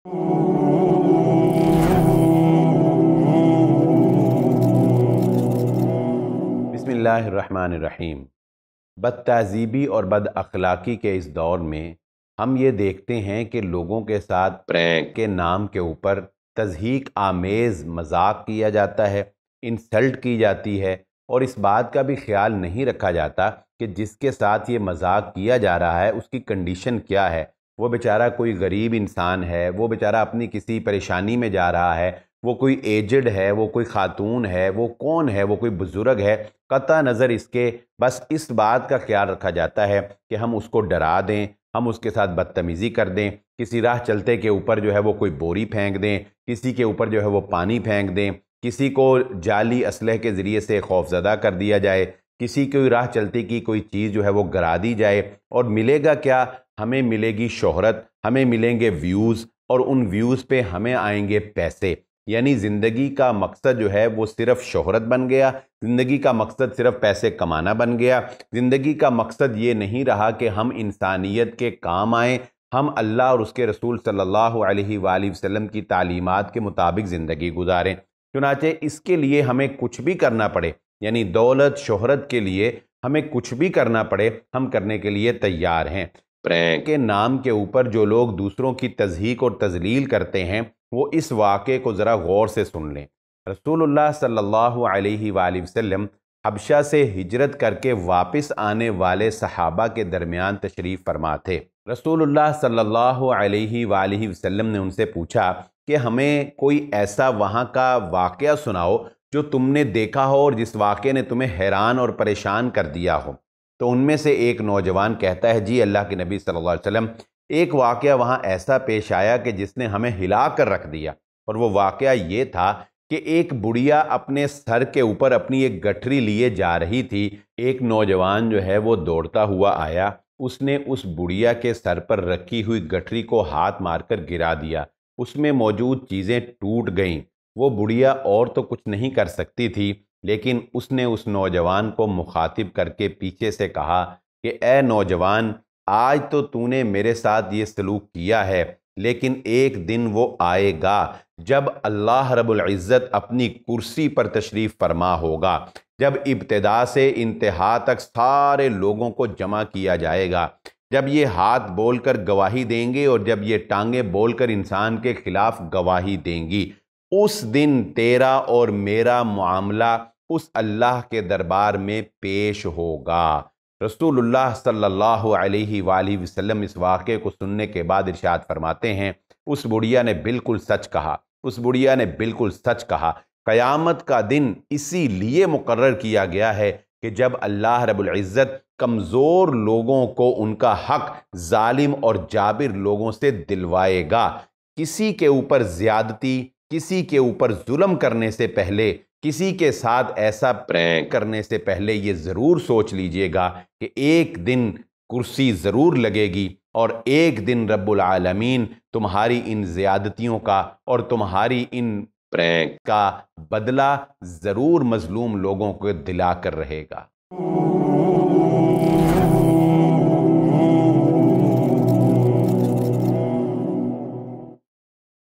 بسم اللہ الرحمن الرحیم۔ بد تہذیبی اور بد اخلاقی کے اس دور میں ہم یہ دیکھتے ہیں کہ لوگوں کے ساتھ پرینک کے نام کے اوپر تضحیک آمیز مذاق کیا جاتا ہے، انسلٹ کی جاتی ہے، اور اس بات کا بھی خیال نہیں رکھا جاتا کہ جس کے ساتھ یہ مذاق کیا جا رہا ہے اس کی کنڈیشن کیا ہے۔ وہ بیچارہ کوئی غریب انسان ہے، وہ بیچارہ اپنی کسی پریشانی میں جا رہا ہے، وہ کوئی ایجڈ ہے، وہ کوئی خاتون ہے، وہ کون ہے، وہ کوئی بزرگ ہے، قطع نظر اس کے بس اس بات کا خیال رکھا جاتا ہے کہ ہم اس کو ڈرا دیں، ہم اس کے ساتھ بدتمیزی کر دیں، کسی راہ چلتے کے اوپر جو ہے وہ کوئی بوری پھینک دیں، کسی کے اوپر جو ہے وہ پانی پھینک دیں، کسی کو جعلی اسلحے کے ذریعے سے خوفزدہ کر دیا جائے، کسی کی راہ چلتے کی کوئی چیز جو ہے وہ گرا دی جائے، اور ملے گا کیا؟ ہمیں ملے گی شہرت، ہمیں ملیں گے ویوز، اور ان ویوز پہ ہمیں آئیں گے پیسے۔ یعنی زندگی کا مقصد جو ہے وہ صرف شہرت بن گیا، زندگی کا مقصد صرف پیسے کمانا بن گیا، زندگی کا مقصد یہ نہیں رہا کہ ہم انسانیت کے کام آئیں، ہم اللہ اور اس کے رسول صلی اللہ علیہ وآلہ وسلم کی تعلیمات کے مطابق زندگی گزاریں۔ چنانچہ اس کے لیے ہمیں کچھ بھی کرنا پڑے، یعنی دولت شہرت کے لیے ہمیں کچھ بھی کرنا پڑے، ہم کرنے کے لیے تیار ہیں۔ پرینک کے نام کے اوپر جو لوگ دوسروں کی تضحیک اور تذلیل کرتے ہیں وہ اس واقعے کو ذرا غور سے سن لیں۔ رسول اللہ صلی اللہ علیہ وآلہ وسلم حبشہ سے ہجرت کر کے واپس آنے والے صحابہ کے درمیان تشریف فرما تھے۔ رسول اللہ صلی اللہ علیہ وآلہ وسلم نے ان سے پوچھا کہ ہمیں کوئی ایسا وہاں کا واقعہ سناؤ جو تم نے دیکھا ہو اور جس واقعے نے تمہیں حیران اور پریشان کر دیا ہو۔ تو ان میں سے ایک نوجوان کہتا ہے، جی اللہ کے نبی صلی اللہ علیہ وسلم، ایک واقعہ وہاں ایسا پیش آیا کہ جس نے ہمیں ہلا کر رکھ دیا، اور وہ واقعہ یہ تھا کہ ایک بڑھیا اپنے سر کے اوپر اپنی ایک گٹھری لیے جا رہی تھی، ایک نوجوان جو ہے وہ دوڑتا ہوا آیا، اس نے اس بڑھیا کے سر پر رکھی ہوئی گٹھری کو ہاتھ مار کر گرا دیا، اس میں موجود چیزیں ٹوٹ گئیں۔ وہ بڑھیا اور تو کچھ نہیں کر سکتی تھی، لیکن اس نے اس نوجوان کو مخاطب کر کے پیچھے سے کہا کہ اے نوجوان، آج تو نے میرے ساتھ یہ سلوک کیا ہے، لیکن ایک دن وہ آئے گا جب اللہ رب العزت اپنی کرسی پر تشریف فرما ہوگا، جب ابتدا سے انتہا تک سارے لوگوں کو جمع کیا جائے گا، جب یہ ہاتھ بول کر گواہی دیں گے اور جب یہ ٹانگیں بول کر انسان کے خلاف گواہی دیں گی، اس دن تیرا اور میرا معاملہ اس اللہ کے دربار میں پیش ہوگا۔ رسول اللہ صلی اللہ علیہ وآلہ وسلم اس واقعے کو سننے کے بعد ارشاد فرماتے ہیں، اس بڑھیا نے بالکل سچ کہا، اس بڑھیا نے بالکل سچ کہا۔ قیامت کا دن اسی لیے مقرر کیا گیا ہے کہ جب اللہ رب العزت کمزور لوگوں کو ان کا حق ظالم اور جابر لوگوں سے دلوائے گا۔ کسی کے اوپر زیادتی، کسی کے اوپر ظلم کرنے سے پہلے، کسی کے ساتھ ایسا پرینک کرنے سے پہلے یہ ضرور سوچ لیجئے گا کہ ایک دن کرسی ضرور لگے گی، اور ایک دن رب العالمین تمہاری ان زیادتیوں کا اور تمہاری ان پرینک کا بدلہ ضرور مظلوم لوگوں کو دلا کر رہے گا۔